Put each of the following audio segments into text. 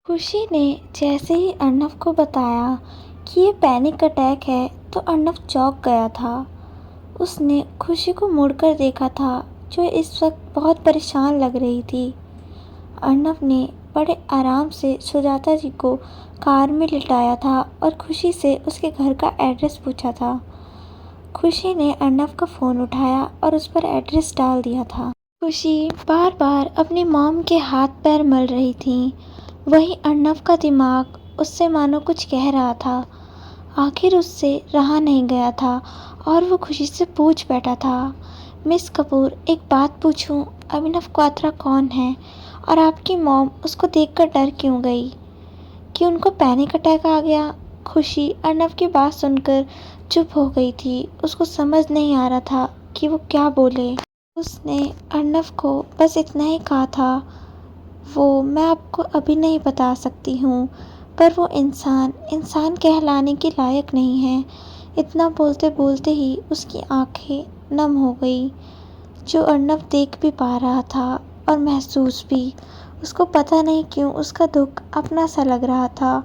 खुशी ने जैसे ही अर्नव को बताया कि ये पैनिक अटैक है तो अर्नव चौंक गया था। उसने खुशी को मुड़कर देखा था, जो इस वक्त बहुत परेशान लग रही थी। अर्नव ने बड़े आराम से सुजाता जी को कार में लिटाया था और खुशी से उसके घर का एड्रेस पूछा था। खुशी ने अर्नव का फ़ोन उठाया और उस पर एड्रेस डाल दिया था। खुशी बार बार अपनी मॉम के हाथ पैर मल रही थी। वहीं अर्नव का दिमाग उससे मानो कुछ कह रहा था। आखिर उससे रहा नहीं गया था और वो खुशी से पूछ बैठा था, मिस कपूर, एक बात पूछूं, अभिनव क्वात्रा कौन है और आपकी मॉम उसको देखकर डर क्यों गई? कि उनको पैनिक अटैक आ गया? खुशी अर्नव की बात सुनकर चुप हो गई थी। उसको समझ नहीं आ रहा था कि वो क्या बोले। उसने अर्नव को बस इतना ही कहा था, वो मैं आपको अभी नहीं बता सकती हूँ, पर वो इंसान कहलाने के लायक नहीं है। इतना बोलते बोलते ही उसकी आंखें नम हो गई, जो अर्नव देख भी पा रहा था और महसूस भी। उसको पता नहीं क्यों उसका दुख अपना सा लग रहा था।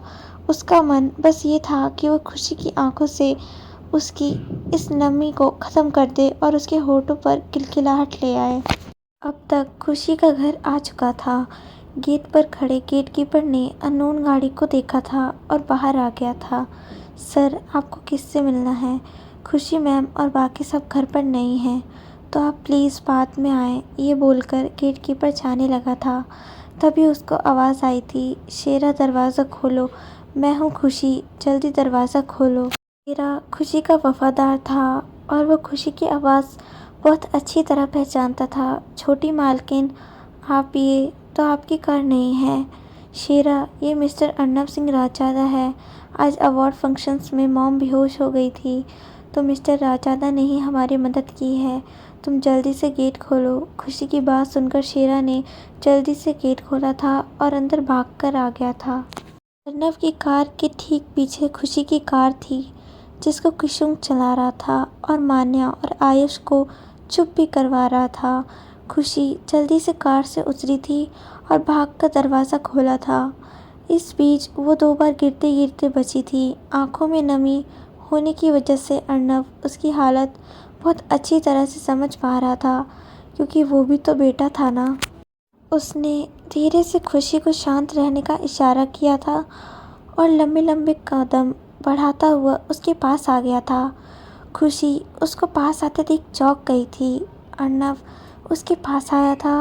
उसका मन बस ये था कि वो खुशी की आंखों से उसकी इस नमी को ख़त्म कर दे और उसके होठों पर खिलखिलाहट ले आए। अब तक खुशी का घर आ चुका था। गेट पर खड़े गेटकीपर ने अननोन गाड़ी को देखा था और बाहर आ गया था। सर, आपको किससे मिलना है? खुशी मैम और बाकी सब घर पर नहीं हैं, तो आप प्लीज़ बाद में आएँ, ये बोलकर गेटकीपर जाने लगा था। तभी उसको आवाज़ आई थी, शेरा दरवाज़ा खोलो, मैं हूँ खुशी, जल्दी दरवाज़ा खोलो। शेरा खुशी का वफादार था और वो खुशी की आवाज़ बहुत अच्छी तरह पहचानता था। छोटी मालकिन, आप ये तो आपकी कार नहीं है। शेरा, ये मिस्टर अर्नव सिंह राजजादा है। आज अवार्ड फंक्शंस में मॉम बेहोश हो गई थी, तो मिस्टर राजजादा ने ही हमारी मदद की है। तुम जल्दी से गेट खोलो। खुशी की बात सुनकर शेरा ने जल्दी से गेट खोला था और अंदर भागकर आ गया था। अर्नव की कार के ठीक पीछे खुशी की कार थी, जिसको किशुंग चला रहा था और मान्या और आयुष को चुप भी करवा रहा था। खुशी जल्दी से कार से उतरी थी और भागकर दरवाज़ा खोला था। इस बीच वो 2 बार गिरते गिरते बची थी। आंखों में नमी होने की वजह से अर्नव उसकी हालत बहुत अच्छी तरह से समझ पा रहा था, क्योंकि वो भी तो बेटा था ना। उसने धीरे से खुशी को शांत रहने का इशारा किया था और लंबे लंबे कदम बढ़ाता हुआ उसके पास आ गया था। खुशी उसको पास आते देख चौंक गई थी। अर्नव उसके पास आया था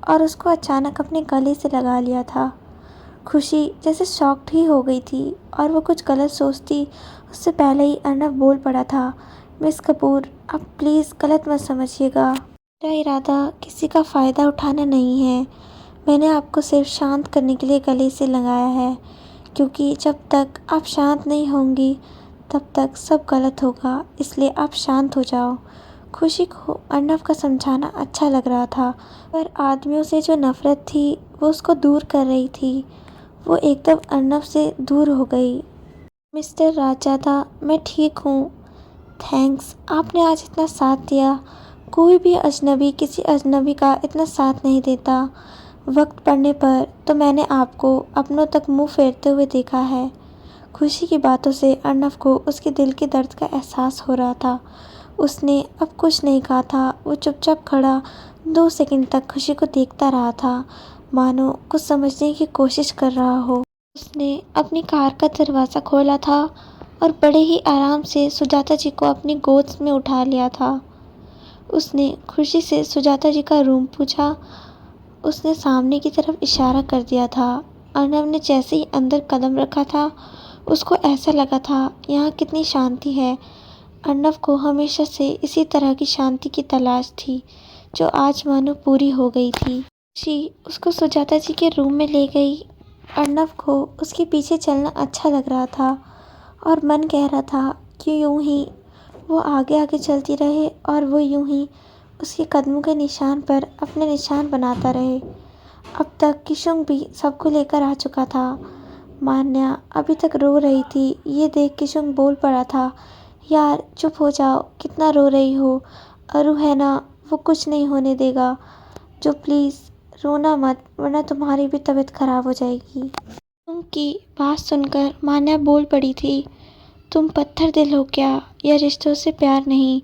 और उसको अचानक अपने गले से लगा लिया था। खुशी जैसे शॉक्ड ही हो गई थी और वो कुछ गलत सोचती उससे पहले ही अर्नव बोल पड़ा था, मिस कपूर, आप प्लीज़ गलत मत समझिएगा। मेरा इरादा किसी का फ़ायदा उठाना नहीं है। मैंने आपको सिर्फ शांत करने के लिए गले से लगाया है, क्योंकि जब तक आप शांत नहीं होंगी तब तक सब गलत होगा, इसलिए आप शांत हो जाओ। खुशी को अर्नव का समझाना अच्छा लग रहा था, पर आदमियों से जो नफ़रत थी वो उसको दूर कर रही थी। वो एकदम अर्नव से दूर हो गई। मिस्टर राजजादा, मैं ठीक हूँ, थैंक्स, आपने आज इतना साथ दिया। कोई भी अजनबी किसी अजनबी का इतना साथ नहीं देता। वक्त पड़ने पर तो मैंने आपको अपनों तक मुंह फेरते हुए देखा है। खुशी की बातों से अर्नव को उसके दिल के दर्द का एहसास हो रहा था। उसने अब कुछ नहीं कहा था। वो चुपचाप खड़ा 2 सेकंड तक खुशी को देखता रहा था, मानो कुछ समझने की कोशिश कर रहा हो। उसने अपनी कार का दरवाज़ा खोला था और बड़े ही आराम से सुजाता जी को अपनी गोद में उठा लिया था। उसने खुशी से सुजाता जी का रूम पूछा। उसने सामने की तरफ इशारा कर दिया था। अर्नव ने जैसे ही अंदर कदम रखा था, उसको ऐसा लगा था यहाँ कितनी शांति है। अर्नव को हमेशा से इसी तरह की शांति की तलाश थी, जो आज मानो पूरी हो गई थी। खुशी उसको सुजाता जी के रूम में ले गई। अर्नव को उसके पीछे चलना अच्छा लग रहा था और मन कह रहा था कि यूं ही वो आगे आगे चलती रहे और वो यूं ही उसके कदमों के निशान पर अपने निशान बनाता रहे। अब तक किशुंग भी सबको लेकर आ चुका था। मान्या अभी तक रो रही थी। ये देख किशुंग बोल पड़ा था, यार चुप हो जाओ, कितना रो रही हो। अरु है ना, वो कुछ नहीं होने देगा। जो प्लीज़ रोना मत, वरना तुम्हारी भी तबीयत खराब हो जाएगी। की बात सुनकर मान्या बोल पड़ी थी, तुम पत्थर दिल हो क्या, या रिश्तों से प्यार नहीं।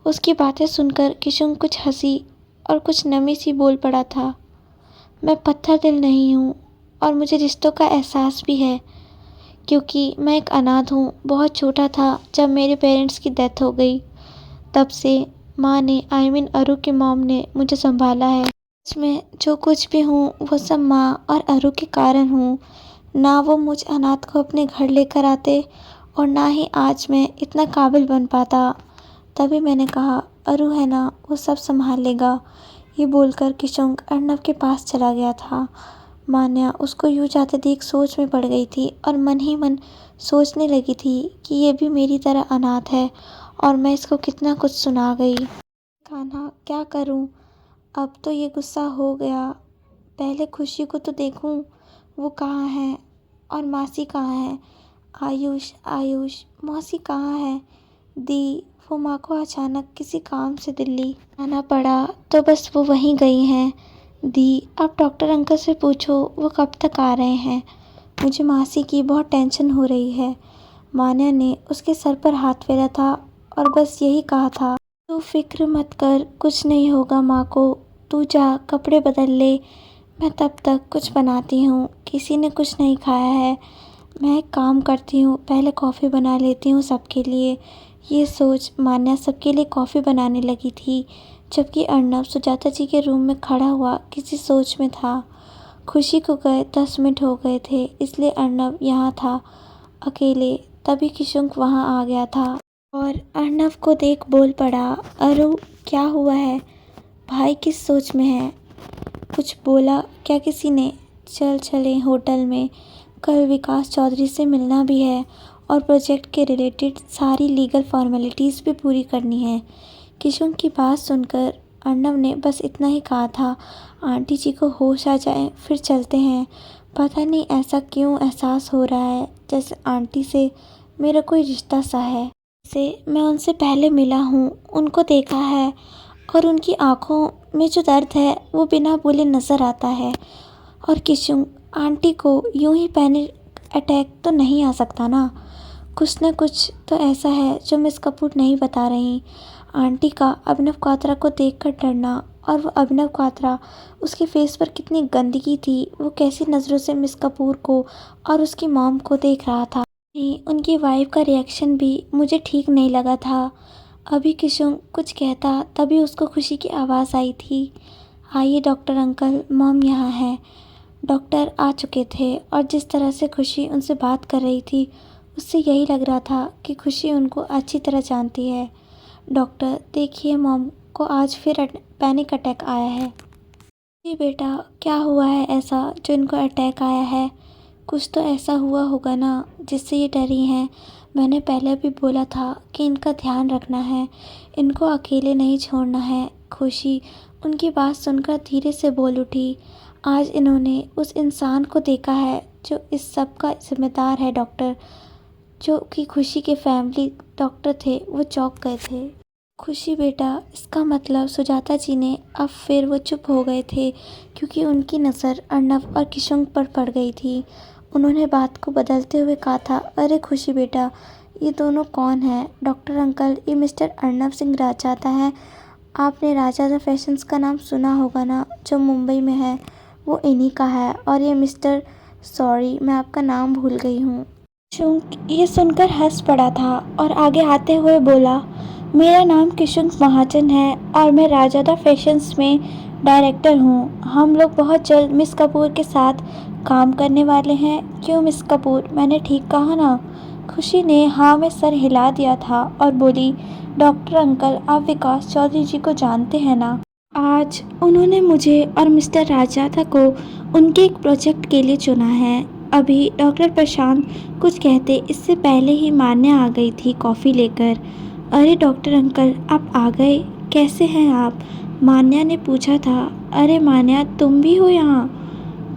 उसकी बातें सुनकर किशुन कुछ हंसी और कुछ नमी सी बोल पड़ा था। मैं पत्थर दिल नहीं हूँ और मुझे रिश्तों का एहसास भी है, क्योंकि मैं एक अनाथ हूँ। बहुत छोटा था जब मेरे पेरेंट्स की डेथ हो गई, तब से माँ ने अरु की मॉम ने मुझे संभाला है। आज मैं जो कुछ भी हूँ वो सब माँ और अरु के कारण हूँ। ना वो मुझ अनाथ को अपने घर लेकर आते और ना ही आज मैं इतना काबिल बन पाता। तभी मैंने कहा अरु है ना, वो सब संभाल लेगा। ये बोलकर किशुन अर्नव के पास चला गया था। मान्या उसको यूँ जाते देख सोच में पड़ गई थी और मन ही मन सोचने लगी थी कि ये भी मेरी तरह अनाथ है और मैं इसको कितना कुछ सुना गई। कान्हा, क्या करूं? अब तो ये गुस्सा हो गया। पहले खुशी को तो देखूं, वो कहाँ है और मासी कहाँ है। आयुष आयुष मौसी कहाँ है। दी, वो माँ को अचानक किसी काम से दिल्ली आना पड़ा तो बस वो वहीं गई हैं। दी, आप डॉक्टर अंकल से पूछो वो कब तक आ रहे हैं। मुझे मासी की बहुत टेंशन हो रही है। मान्या ने उसके सर पर हाथ फेरा था और बस यही कहा था, तू फिक्र मत कर, कुछ नहीं होगा माँ को। तू जा कपड़े बदल ले, मैं तब तक कुछ बनाती हूँ। किसी ने कुछ नहीं खाया है। मैं एक काम करती हूँ, पहले कॉफ़ी बना लेती हूँ सबके लिए। ये सोच मान्या सबके लिए कॉफ़ी बनाने लगी थी, जबकि अर्नव सुजाता जी के रूम में खड़ा हुआ किसी सोच में था। खुशी को गए 10 मिनट हो गए थे, इसलिए अर्नव यहाँ था अकेले। तभी किशुन वहाँ आ गया था और अर्नव को देख बोल पड़ा, अरु क्या हुआ है, भाई किस सोच में है। कुछ बोला क्या किसी ने? चल चलें होटल में, कल विकास चौधरी से मिलना भी है और प्रोजेक्ट के रिलेटेड सारी लीगल फॉर्मेलिटीज़ भी पूरी करनी है। किशुन की बात सुनकर अर्नव ने बस इतना ही कहा था, आंटी जी को होश आ जाए फिर चलते हैं। पता नहीं ऐसा क्यों एहसास हो रहा है जैसे आंटी से मेरा कोई रिश्ता सा है। से मैं उनसे पहले मिला हूँ, उनको देखा है और उनकी आंखों में जो दर्द है वो बिना बोले नज़र आता है। और किशुन, आंटी को यूं ही पैनिक अटैक तो नहीं आ सकता ना। कुछ न कुछ तो ऐसा है जो मिस कपूर नहीं बता रही। आंटी का अभिनव क्वात्रा को देखकर डरना, और वो अभिनव क्वात्रा, उसके फेस पर कितनी गंदगी थी। वो कैसी नज़रों से मिस कपूर को और उसकी मॉम को देख रहा था। उनकी वाइफ का रिएक्शन भी मुझे ठीक नहीं लगा था। अभी किशुन कुछ कहता तभी उसको खुशी की आवाज़ आई थी, आइए डॉक्टर अंकल, मॉम यहाँ है। डॉक्टर आ चुके थे और जिस तरह से खुशी उनसे बात कर रही थी उससे यही लग रहा था कि खुशी उनको अच्छी तरह जानती है। डॉक्टर, देखिए मॉम को आज फिर पैनिक अटैक आया है। जी बेटा, क्या हुआ है ऐसा जो इनको अटैक आया है? कुछ तो ऐसा हुआ होगा ना जिससे ये डरी हैं। मैंने पहले भी बोला था कि इनका ध्यान रखना है, इनको अकेले नहीं छोड़ना है। खुशी उनकी बात सुनकर धीरे से बोल उठी, आज इन्होंने उस इंसान को देखा है जो इस सब का जिम्मेदार है डॉक्टर। जो कि खुशी के फैमिली डॉक्टर थे, वो चौंक गए थे। खुशी बेटा, इसका मतलब सुजाता जी ने, अब फिर वो चुप हो गए थे क्योंकि उनकी नज़र अर्नव और किशुन पर पड़ गई थी। उन्होंने बात को बदलते हुए कहा था, अरे खुशी बेटा, ये दोनों कौन है? डॉक्टर अंकल, ये मिस्टर अर्नव सिंह राजादा है। आपने राजादा फैशंस का नाम सुना होगा ना, जो मुंबई में है, वो इन्हीं का है। और ये मिस्टर, सॉरी मैं आपका नाम भूल गई हूँ। ये सुनकर हंस पड़ा था और आगे आते हुए बोला, मेरा नाम किशुन महाजन है और मैं राजादा फैशंस में डायरेक्टर हूँ। हम लोग बहुत जल्द मिस कपूर के साथ काम करने वाले हैं। क्यों मिस कपूर, मैंने ठीक कहा ना? खुशी ने हाँ में सर हिला दिया था और बोली, डॉक्टर अंकल, आप विकास चौधरी जी को जानते हैं ना? आज उन्होंने मुझे और मिस्टर राजादा को उनके एक प्रोजेक्ट के लिए चुना है। अभी डॉक्टर प्रशांत कुछ कहते इससे पहले ही मान्या आ गई थी कॉफ़ी लेकर। अरे डॉक्टर अंकल, आप आ गए, कैसे हैं आप? मान्या ने पूछा था। अरे मान्या, तुम भी हो यहाँ?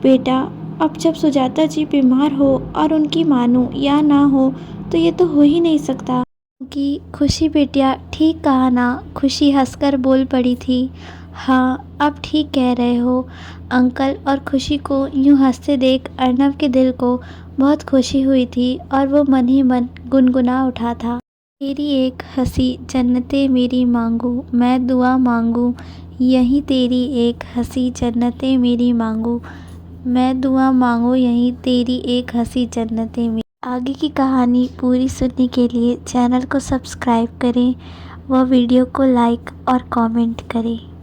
बेटा, अब जब सुजाता जी बीमार हो और उनकी मानूं या ना हो तो ये तो हो ही नहीं सकता। कि खुशी बेटिया, ठीक कहा ना? खुशी हंसकर बोल पड़ी थी। हाँ, आप ठीक कह रहे हो अंकल। और खुशी को यूँ हँसते देख अर्नव के दिल को बहुत खुशी हुई थी और वो मन ही मन गुनगुना उठा था। तेरी एक हँसी जन्नतें मेरी मांगू, मैं दुआ मांगू, यहीं तेरी एक हँसी जन्नतें मेरी मांगू, मैं दुआ मांगू, यहीं तेरी एक हँसी जन्नतें मेरी। आगे की कहानी पूरी सुनने के लिए चैनल को सब्सक्राइब करें व वीडियो को लाइक और कमेंट करें।